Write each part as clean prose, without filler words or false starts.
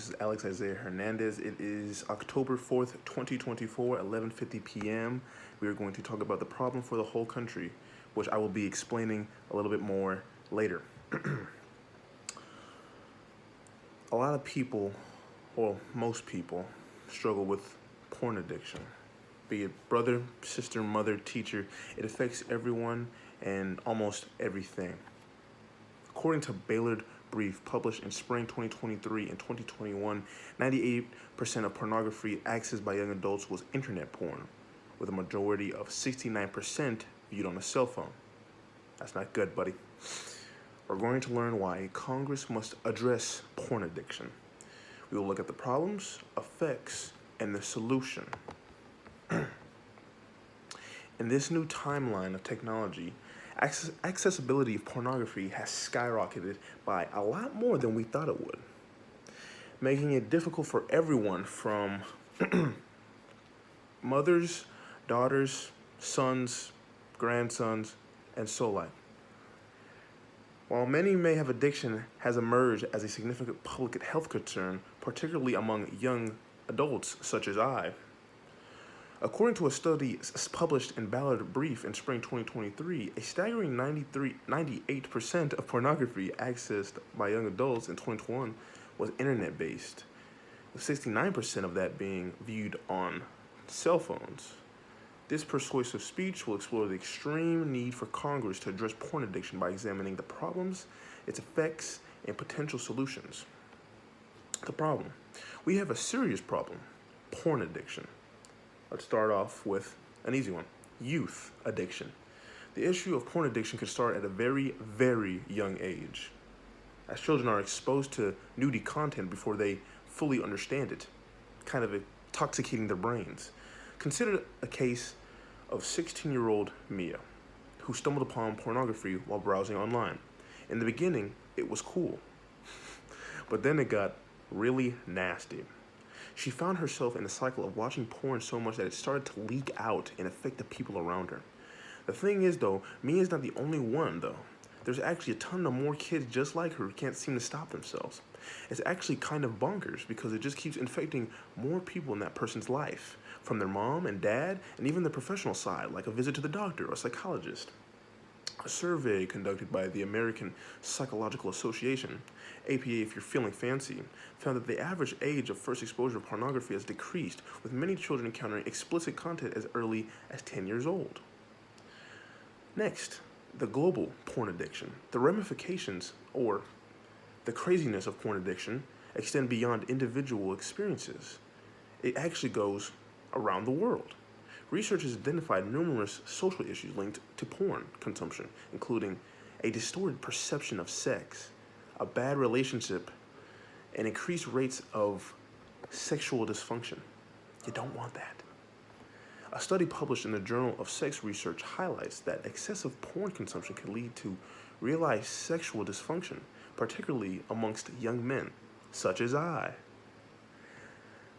This is Alex Isaiah Hernandez. It is October 4th, 2024, 11:50 p.m. We are going to talk about the problem for the whole country, which I will be explaining a little bit more later. A lot of people, or most people, struggle with porn addiction. Be it brother, sister, mother, teacher, it affects everyone and almost everything. According to Baylor Brief, published in spring 2023 and 2021, 98% of pornography accessed by young adults was internet porn, with a majority of 69% viewed on a cell phone. That's not good, buddy. We're going to learn why Congress must address porn addiction. We will look at the problems, effects, and the solution. In this new timeline of technology, accessibility of pornography has skyrocketed by a lot more than we thought it would, making it difficult for everyone from mothers, daughters, sons, grandsons, and so like. While many may have addiction has emerged as a significant public health concern, particularly among young adults such as I. According to a study published in Ballard Brief in spring 2023, a staggering 98% of pornography accessed by young adults in 2021 was internet-based, with 69% of that being viewed on cell phones. This persuasive speech will explore the extreme need for Congress to address porn addiction by examining the problems, its effects, and potential solutions. The problem. We have a serious problem, porn addiction. Let's start off with an easy one, youth addiction. The issue of porn addiction can start at a very, very young age, as children are exposed to nudie content before they fully understand it, kind of intoxicating their brains. Consider a case of 16-year-old Mia, who stumbled upon pornography while browsing online. In the beginning, it was cool, but then it got really nasty. She found herself in a cycle of watching porn so much that it started to leak out and affect the people around her. The thing is, though, Mia is not the only one, though. There's actually a ton of more kids just like her who can't seem to stop themselves. It's actually kind of bonkers because it just keeps infecting more people in that person's life, from their mom and dad, and even the professional side, like a visit to the doctor or psychologist. A survey conducted by the American Psychological Association, APA if you're feeling fancy, found that the average age of first exposure to pornography has decreased, with many children encountering explicit content as early as 10 years old. Next, the global porn addiction. The ramifications, or the craziness of porn addiction, extend beyond individual experiences. It actually goes around the world. Research has identified numerous social issues linked to porn consumption, including a distorted perception of sex, a bad relationship, and increased rates of sexual dysfunction. You don't want that. A study published in the Journal of Sex Research highlights that excessive porn consumption can lead to realized sexual dysfunction, particularly amongst young men, such as I.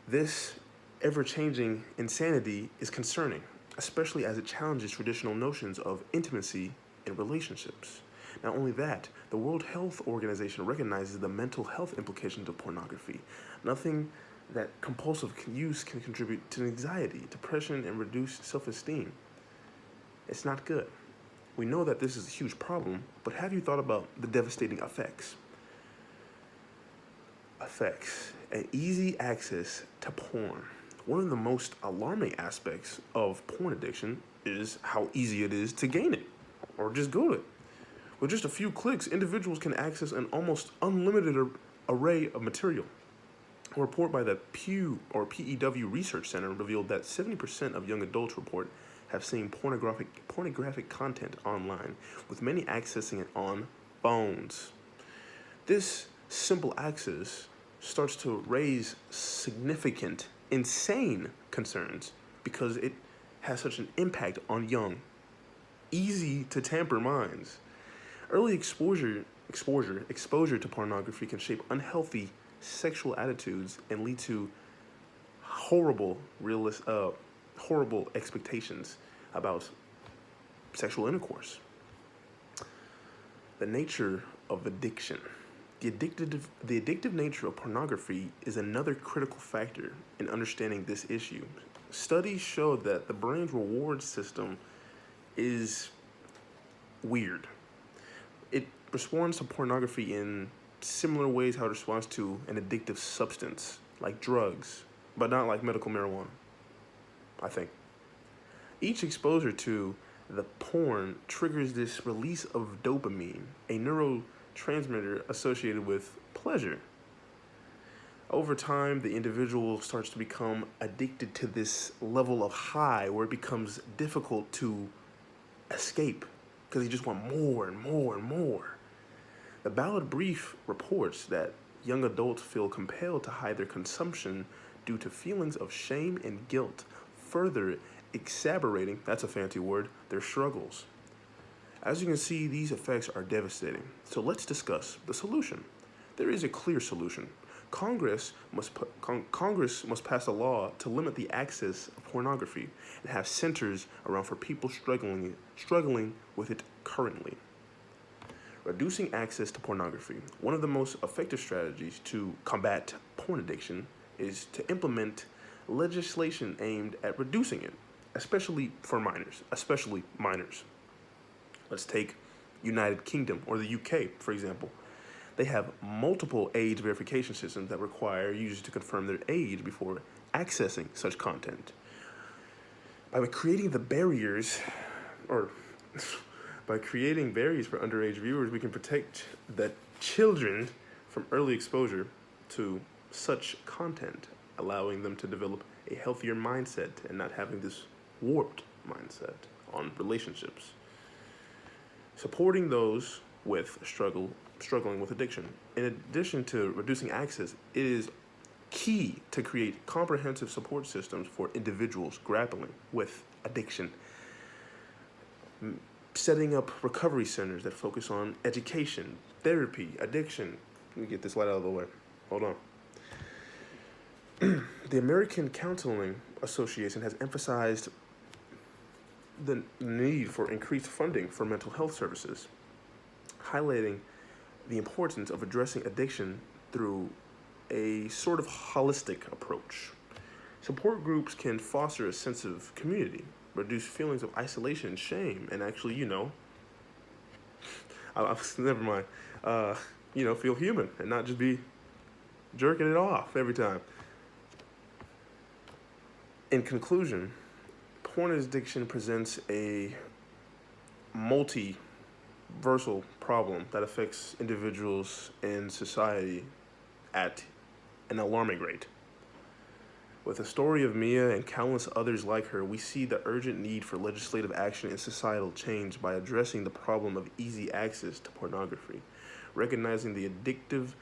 This ever-changing insanity is concerning, especially as it challenges traditional notions of intimacy in relationships. Not only that, the World Health Organization recognizes the mental health implications of pornography. Nothing that compulsive use can contribute to anxiety, depression, and reduced self-esteem. It's not good. We know that this is a huge problem, but have you thought about the devastating effects? And easy access to porn. One of the most alarming aspects of porn addiction is how easy it is to gain it, or just go to it. With just a few clicks, individuals can access an almost unlimited array of material. A report by the Pew or PEW Research Center revealed that 70% of young adults report have seen pornographic content online, with many accessing it on phones. This simple access starts to raise significant, insane concerns because it has such an impact on young, easy to tamper minds. Early exposure to pornography can shape unhealthy sexual attitudes and lead to horrible expectations about sexual intercourse. The nature of addiction. The addictive nature of pornography is another critical factor in understanding this issue. Studies show that the brain's reward system is weird. It responds to pornography in similar ways how it responds to an addictive substance, like drugs, but not like medical marijuana, I think. Each exposure to the porn triggers this release of dopamine, a neurotransmitter associated with pleasure. Over time, the individual starts to become addicted to this level of high where it becomes difficult to escape because you just want more and more and more. The Ballad Brief reports that young adults feel compelled to hide their consumption due to feelings of shame and guilt, further exacerbating, that's a fancy word, their struggles. As you can see, these effects are devastating. So let's discuss the solution. There is a clear solution. Congress must pass a law to limit the access of pornography and have centers around for people struggling with it currently. Reducing access to pornography. One of the most effective strategies to combat porn addiction is to implement legislation aimed at reducing it, especially for minors, Let's take United Kingdom or the UK, for example. They have multiple age verification systems that require users to confirm their age before accessing such content. By creating barriers for underage viewers, we can protect the children from early exposure to such content, allowing them to develop a healthier mindset and not having this warped mindset on relationships. Supporting those with struggling with addiction. In addition to reducing access, it is key to create comprehensive support systems for individuals grappling with addiction. Setting up recovery centers that focus on education, therapy, addiction. Let me get this light out of the way. Hold on. The American Counseling Association has emphasized the need for increased funding for mental health services, highlighting the importance of addressing addiction through a sort of holistic approach. Support groups can foster a sense of community, reduce feelings of isolation and shame, and actually, never mind, feel human and not just be jerking it off every time. In conclusion, porn addiction presents a multiversal problem that affects individuals and society at an alarming rate. With the story of Mia and countless others like her, we see the urgent need for legislative action and societal change by addressing the problem of easy access to pornography, recognizing the addictive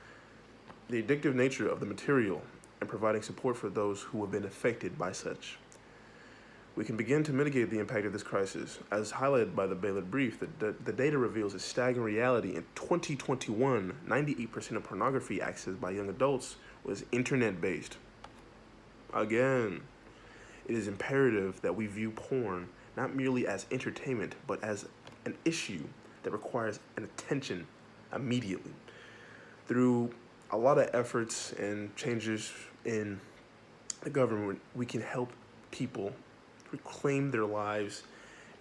nature of the material, and providing support for those who have been affected by such. We can begin to mitigate the impact of this crisis. As highlighted by the Ballad Brief, the data reveals a staggering reality. In 2021, 98% of pornography accessed by young adults was internet-based. Again, it is imperative that we view porn not merely as entertainment, but as an issue that requires an attention immediately. Through a lot of efforts and changes in the government, we can help people reclaim their lives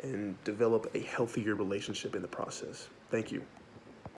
and develop a healthier relationship in the process. Thank you.